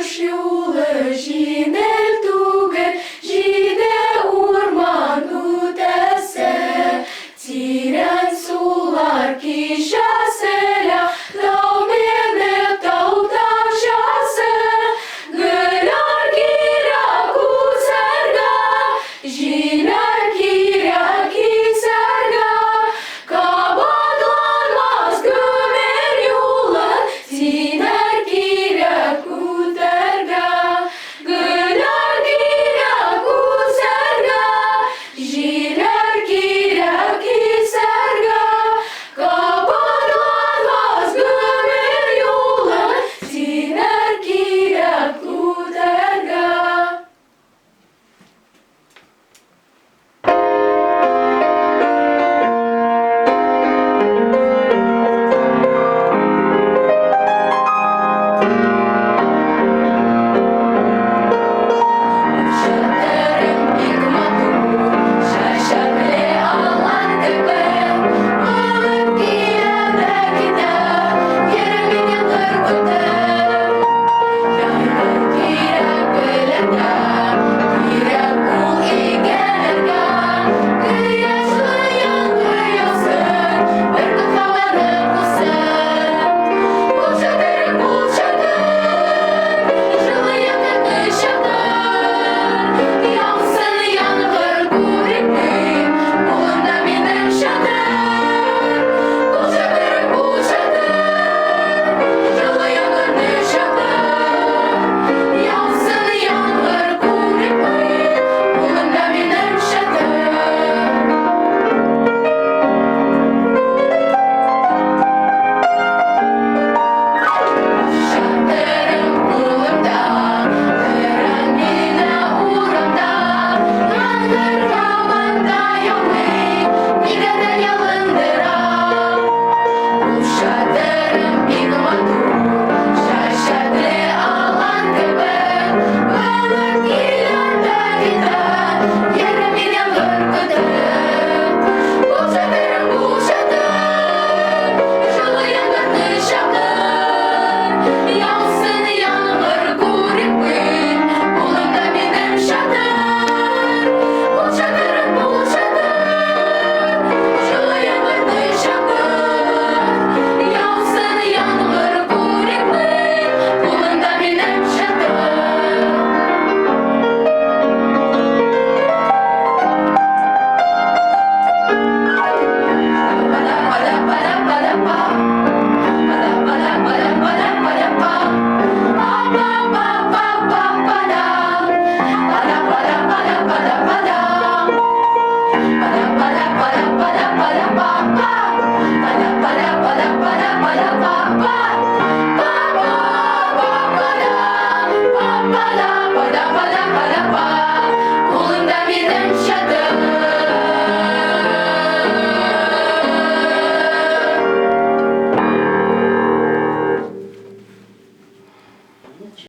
Şule jine tuge, jide urman utese, tiren sular kişasela, dağmene tauta şase, gılar kira kuserga, jiler kira kiserga, kabadlanmaz gömer yollar, tiner kira kuterga, gılar kira kuserga, jiler kira kiserga, kabadlanmaz gömer yollar, tiner kira kuterga. Şaterim hikmatu, şaşakle alan tepe, alıp giyende gider, yermini kırgıte. Yaylar kirek belerde, kirek kul igenerge, kıyaşlayan kıyasın, bir kıtaları kusen. Kul şaterim kul şater, жылыян кырды шатыр, яусын яңғыр көрінбей, қолында менің шатыр. Кул шатыр, жылыян кырды шатыр, яусын яңғыр көрінбей, қолында менің шатыр. Şatırım kulumda, öğrenmine uğramda, yangır kavanda yanmayı, nigeden yalındıra. Bu şatırım hikmatu, şaşadlı alan tepe, balık ilanda gider, yermine kırgıdı. Bu şatırım, жылыян кырды шатыр, яусын яңғыр көрінбей, қолымда менің шатыр. Бұл шатырым, жылыян кырды шатыр, яусын яңғыр көрінбей, қолымда менің шатыр. Ba